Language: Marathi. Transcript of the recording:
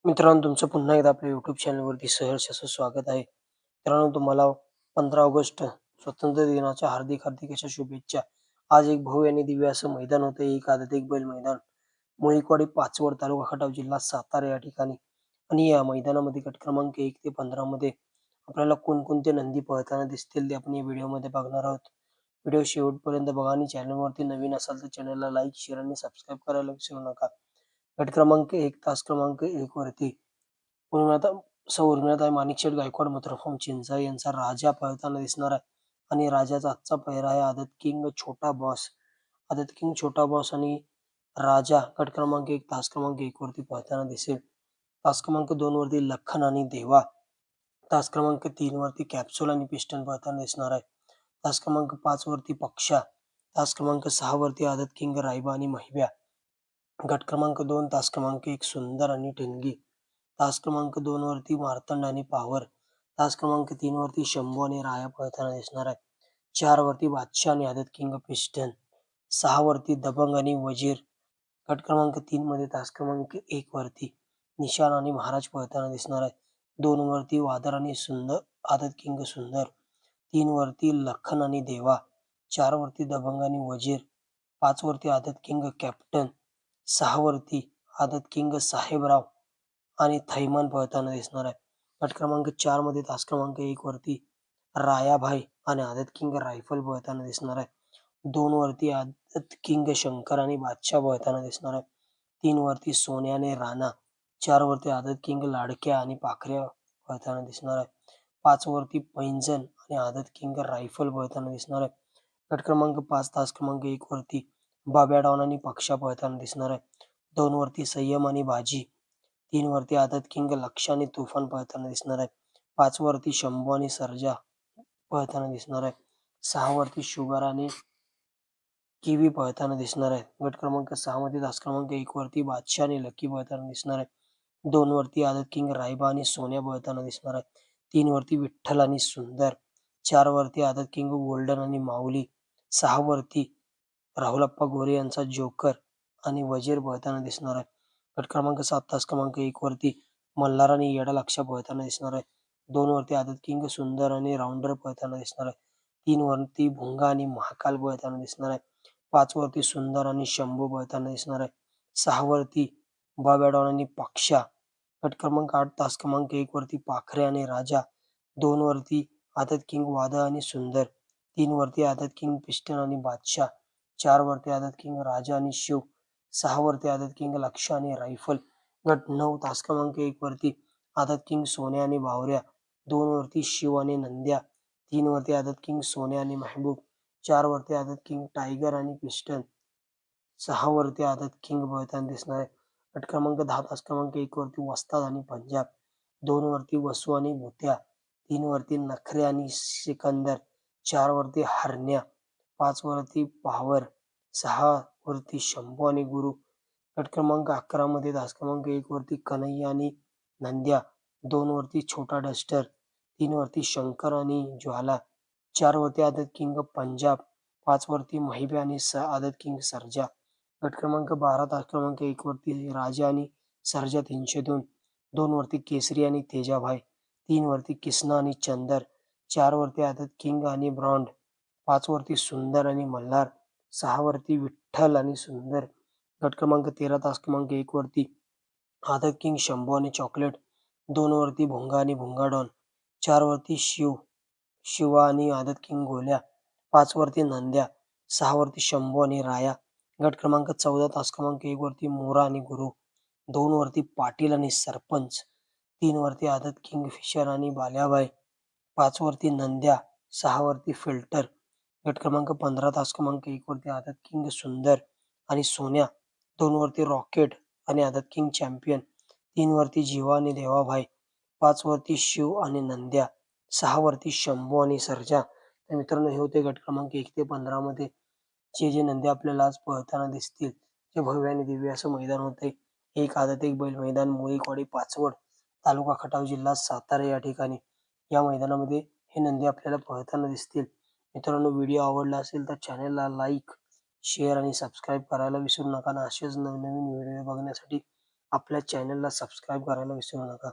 मित्रांनो, तुमचं पुन्हा एकदा आपल्या YouTube चॅनलवरती सहर्ष असं स्वागत आहे. मित्रांनो, तुम्हाला 15 ऑगस्ट स्वातंत्र्य दिनाच्या हार्दिक अशा शुभेच्छा. आज एक भव्य आणि दिव्य असं मैदान होतं. एक आदत एक बैल मैदान. मुळीकवाडी, पाचवड, तालुका खटाव, जिल्हा सातारा या ठिकाणी. आणि या मैदानामध्ये गट क्रमांक 1 ते 15 मध्ये आपल्याला कोणकोणते नंदी पळताना दिसतील ते आपण या व्हिडिओमध्ये बघणार आहोत. व्हिडिओ शेवटपर्यंत बघा आणि चॅनलवरती नवीन असाल तर चॅनलला लाईक, शेअर आणि सबस्क्राईब करायला विसरू नका. गट क्रमांक 1, तास क्रमांक 1 वरती उर्मिळाताई माणिकशेठ गायकवाड मुत्रफॉर्म चिंचाळे यांचा राजा पळताना दिसणार आहे. आणि राजाचा आजचा पहिरा आहे आदत किंग छोटा बॉस. आदत किंग छोटा बॉस आणि राजा गट क्रमांक 1, तास क्रमांक 1 वरती पळताना दिसेल. तास क्रमांक 2 वरती लखन आणि देवा. तास क्रमांक 3 वरती कॅप्सूल आणि पिस्टन पळताना दिसणार आहे. तास क्रमांक 5 वरती पक्षा. तास क्रमांक 6 वरती आदत किंग रायबा आणि महिब्या. गट क्रमांक 2, तास क्रमांक 1 सुंदर आणि ठिणगी. तास क्रमांक 2 वरती मार्तंड आणि पावर. तास क्रमांक 3 वरती शंभू आणि राया पळताना दिसणार आहे. 4 वरती बादशाह आणि आदत किंग पिस्टन. 6 वरती दबंग आणि वजीर. गट क्रमांक 3 मध्ये तास क्रमांक 1 वरती निशान आणि महाराज पळताना दिसणार आहे. 2 वरती वादर आणि सुंदर आदत किंग सुंदर. 3 वरती लखन आणि देवा. 4 वरती दबंग आणि वजीर. 5 वरती आदत किंग कॅप्टन. 6 वरती आदत किंग साहेबराव आणि थैमान पळताना दिसणार आहे. गट क्रमांक 4 मध्ये तास क्रमांक 1 वरती रायाभाई आणि आदत किंग रायफल पळताना दिसणार आहे. 2 वरती आदत किंग शंकर आणि बादशाह पळताना दिसणार आहे. 3 वरती सोन्या आणि राणा. 4 वरती आदत किंग लाडक्या आणि पाखऱ्या पळताना दिसणार आहे. 5 वरती पैंजण आणि आदत किंग रायफल पळताना दिसणार आहे. गट क्रमांक 5, तास क्रमांक 1 वरती बाब्या डॉन आणि पक्षा पळताना दिसणार आहे. 2 वरती संयम आणि बाजी. 3 वरती आदत किंग लक्ष आणि तुफान पळताना दिसणार आहे. 5 वरती शंभू आणि सर्जा पळताना दिसणार आहे. 6 वरती शुगर आणि किवी पळताना दिसणार आहे. गट क्रमांक 6 मध्ये तास क्रमांक 1 वरती बादशाह आणि लकी पळताना दिसणार आहे. 2 वरती आदत किंग रायबा आणि सोन्या पळताना दिसणार आहे. 3 वरती विठ्ठल आणि सुंदर. 4 वरती आदत किंग गोल्डन आणि माऊली. 6 वरती राहुलप्पा गोरे यांचा जोकर आणि वजीर पळताना दिसणार आहे. गट क्रमांक 7, तास क्रमांक 1 वरती मल्हार आणि येडा लक्ष पळताना दिसणार आहे. 2 वरती आदत किंग सुंदर आणि राऊंडर पळताना दिसणार आहे. 3 वरती भुंगा आणि महाकाल पळताना दिसणार आहे. 5 वरती सुंदर आणि शंभू पळताना दिसणार आहे. 6 वरती बाब्याडॉन आणि पक्षा. गट क्रमांक 8, तास क्रमांक 1 वरती पाखरे आणि राजा. 2 वरती आदत किंग वादळ आणि सुंदर. 3 वरती आदत किंग पिस्टन आणि बादशाह. 4 वरती आदत किंग राजा आणि शिव. 6 वरती आदत किंग लक्ष आणि रायफल. गट 9, तास क्रमांक 1 वरती आदत किंग सोन्या आणि बावऱ्या. 2 वरती शिव आणि नंद्या. 3 वरती आदत किंग सोन्या आणि महबूब. 4 वरती आदत किंग टायगर आणि पिस्टन. 6 वरती आदत किंग पळताना दिसणार आहे. गट क्रमांक 10, तास क्रमांक 1 वरती वस्ताद आणि पंजाब. 2 वरती वसू आणि भुत्या. 3 वरती नखरे आणि सिकंदर. 4 वरती हरण्या. 5 वरती पॉवर. 6 वरती शंभू आणि गुरु. गट क्रमांक 11 मध्ये तास क्रमांक 1 वरती कन्हैया आणि नंद्या. 2 वरती छोटा डस्टर. 3 वरती शंकर आणि ज्वाला. 4 वरती आदत किंग पंजाब. 5 वरती महिब्या आणि आदत किंग सर्जा. गट क्रमांक 12, तास क्रमांक 1 वरती राजा आणि सर्जा 302. 2 वरती केसरी आणि तेजाभाई. 3 वरती किसना आणि चंदर. 4 वरती आदत किंग आणि ब्रॉन्ड. 5 वरती सुंदर आणि मल्हार. 6 वरती विठ्ठल आणि सुंदर. गट क्रमांक 13, तास क्रमांक 1 वरती आदत किंग शंभू आणि चॉकलेट. 2 वरती भुंगा आणि भुंगा डॉन. 4 वरती शिवा आणि आदत किंग गोल्या. 5 वरती नंद्या. 6 वरती शंभू आणि राया. गट क्रमांक 14, तास क्रमांक 1 वरती मोरा आणि गुरु. 2 वरती पाटील आणि सरपंच. 3 वरती आदत किंग फिशर आणि बाल्याबाई. 5 वरती नंद्या. 6 वरती फिल्टर. गट क्रमांक 15, तास क्रमांक 1 वरती आदत किंग सुंदर आणि सोन्या. 2 वरती रॉकेट आणि आदत किंग चॅम्पियन. 3 वरती जीवा आणि देवाभाई. 5 वरती शिव आणि नंद्या. 6 वरती शंभू आणि सर्जा. तर मित्रांनो, हे होते गट क्रमांक 1 ते 15 मध्ये जे नंदी आपल्याला आज पळताना दिसतील. जे भव्य आणि दिव्य असं मैदान होते. एक आदत एक बैल मैदान, मुळीकवाडी, पाचवड, तालुका खटाव, जिल्हा सातारा या ठिकाणी. या मैदानामध्ये हे नंदी आपल्याला पळताना दिसतील. मित्रांनो, व्हिडिओ आवडला असेल तर चॅनलला लाईक, शेअर आणि सबस्क्राईब करायला विसरू नका. आणि असेच नवनवीन व्हिडिओ बघण्यासाठी आपल्या चॅनलला सबस्क्राईब करायला विसरू नका.